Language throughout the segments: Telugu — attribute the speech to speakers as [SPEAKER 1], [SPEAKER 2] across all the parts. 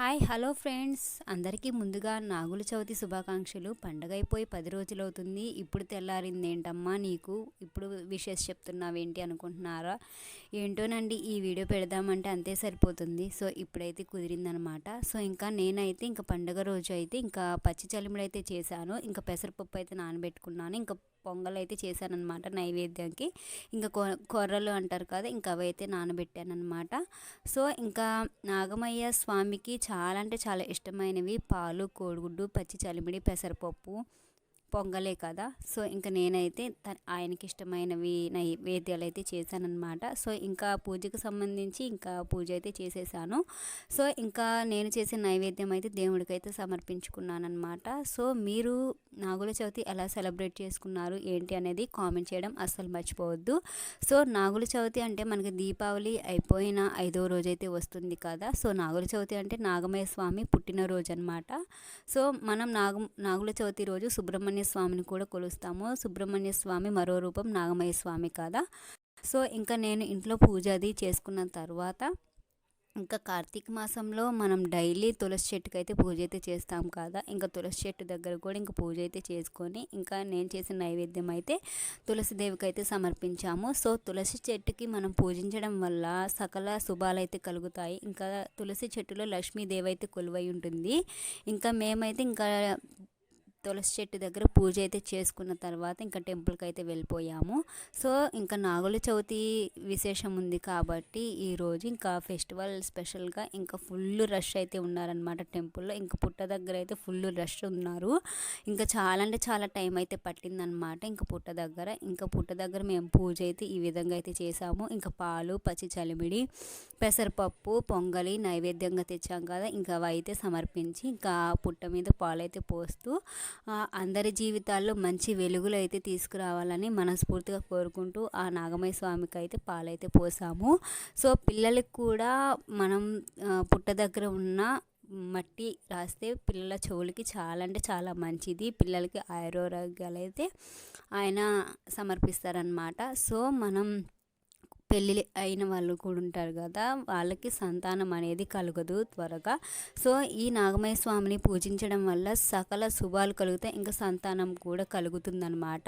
[SPEAKER 1] హాయ్ హలో ఫ్రెండ్స్, అందరికీ ముందుగా నాగుల చవితి శుభాకాంక్షలు. పండగ అయిపోయి 10 రోజులవుతుంది. ఇప్పుడు తెల్లారింది ఏంటమ్మా నీకు, ఇప్పుడు విషెస్ చెప్తున్నావేంటి అనుకుంటున్నారా? ఏంటోనండి, ఈ వీడియో పెడదామంటే అంతే సరిపోతుంది. సో ఇప్పుడైతే కుదిరిందనమాట. సో ఇంకా నేనైతే ఇంకా పండగ రోజు అయితే ఇంకా పచ్చి చలిమిడి అయితే చేశాను. ఇంకా పెసరపప్పు అయితే నానబెట్టుకున్నాను. ఇంకా పొంగల్ అయితే చేశానన్నమాట నైవేద్యానికి. ఇంకా కొర్రలు అంటారు కదా, ఇంకా అవైతే నానబెట్టానమాట. సో ఇంకా నాగమయ్య స్వామికి చాలా అంటే చాలా ఇష్టమైనవి పాలు, కోడిగుడ్డు, పచ్చి చలిమిడి, పెసరపప్పు, పొంగలే కదా. సో ఇంకా నేనైతే ఆయనకి ఇష్టమైనవి నైవేద్యాలు అయితే చేశానన్నమాట. సో ఇంకా పూజకు సంబంధించి ఇంకా పూజ అయితే చేసేసాను. సో ఇంకా నేను చేసే నైవేద్యం అయితే దేవుడికి అయితే సమర్పించుకున్నానమాట. సో మీరు నాగుల చవితి ఎలా సెలబ్రేట్ చేసుకున్నారు ఏంటి అనేది కామెంట్ చేయడం అస్సలు మర్చిపోవద్దు. సో నాగుల చవితి అంటే మనకి దీపావళి అయిపోయిన 5వ రోజు అయితే వస్తుంది కదా. సో నాగుల చవితి అంటే నాగమయ్య స్వామి పుట్టినరోజు అనమాట. సో మనం నాగుల చవితి రోజు సుబ్రహ్మణ్య స్వామిని కూడా కొలుస్తాము. సుబ్రహ్మణ్య స్వామి మరో రూపం నాగమయ్య స్వామి కదా. సో ఇంకా నేను ఇంట్లో పూజ అది చేసుకున్న తర్వాత ఇంకా కార్తీక మాసంలో మనం డైలీ తులసి చెట్టుకి అయితే పూజ అయితే చేస్తాం కదా. ఇంకా తులసి చెట్టు దగ్గర కూడా ఇంకా పూజ అయితే చేసుకొని ఇంకా నేను చేసిన నైవేద్యం అయితే తులసి దేవికి అయితే సమర్పించాము. సో తులసి చెట్టుకి మనం పూజించడం వల్ల సకల శుభాలు అయితే కలుగుతాయి. ఇంకా తులసి చెట్టులో లక్ష్మీదేవి అయితే కొలువై ఉంటుంది. ఇంకా మేమైతే ఇంకా తులసి చెట్టు దగ్గర పూజ అయితే చేసుకున్న తర్వాత ఇంకా టెంపుల్కి అయితే వెళ్ళిపోయాము. సో ఇంకా నాగుల చవితి విశేషం ఉంది కాబట్టి ఈరోజు ఇంకా ఫెస్టివల్ స్పెషల్గా ఇంకా ఫుల్ రష్ అయితే ఉన్నారనమాట టెంపుల్లో. ఇంకా పుట్ట దగ్గర అయితే ఫుల్ రష్ ఉన్నారు. ఇంకా చాలా అంటే చాలా టైం అయితే పట్టిందనమాట ఇంకా పుట్ట దగ్గర మేము పూజ అయితే ఈ విధంగా అయితే చేసాము. ఇంకా పాలు, పచ్చి చలిమిడి, పెసరపప్పు, పొంగలి నైవేద్యంగా తెచ్చాం కదా. ఇంకా అవి అయితే సమర్పించి ఇంకా పుట్ట మీద పాలు అయితే పోస్తూ అందరి జీవితాల్లో మంచి వెలుగులు అయితే తీసుకురావాలని మనస్ఫూర్తిగా కోరుకుంటూ ఆ నాగమయ్య స్వామికి అయితే పాలైతే పోసాము. సో పిల్లలకి కూడా మనం పుట్ట దగ్గర ఉన్న మట్టి రాస్తే పిల్లల చెవులకి చాలా అంటే చాలా మంచిది. పిల్లలకి ఆరోగ్యాలు అయితే ఆయన సమర్పిస్తారనమాట. సో మనం పెళ్ళి అయిన వాళ్ళు కూడా ఉంటారు కదా, వాళ్ళకి సంతానం అనేది కలగదు త్వరగా. సో ఈ నాగమయ్య స్వామిని పూజించడం వల్ల సకల శుభాలు కలుగుతాయి, ఇంకా సంతానం కూడా కలుగుతుందన్నమాట.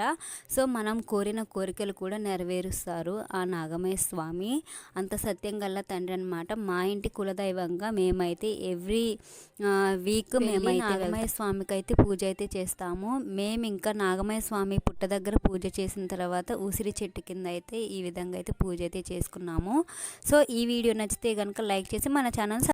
[SPEAKER 1] సో మనం కోరిన కోరికలు కూడా నెరవేరుస్తారు ఆ నాగమయ్య స్వామి. అంత సత్యం గల తండ్రి అనమాట. మా ఇంటి కులదైవంగా మేమైతే ఎవ్రీ వీక్ మేమైతే నాగమయ్య స్వామికి అయితే పూజ అయితే చేస్తాము. మేము ఇంకా నాగమయ్య స్వామి పుట్ట దగ్గర పూజ చేసిన తర్వాత ఉసిరి చెట్టు కింద అయితే ఈ విధంగా అయితే పూజ అయితే చేసుకున్నాము. సో ఈ వీడియో నచ్చితే కనుక లైక్ చేసి మన ఛానల్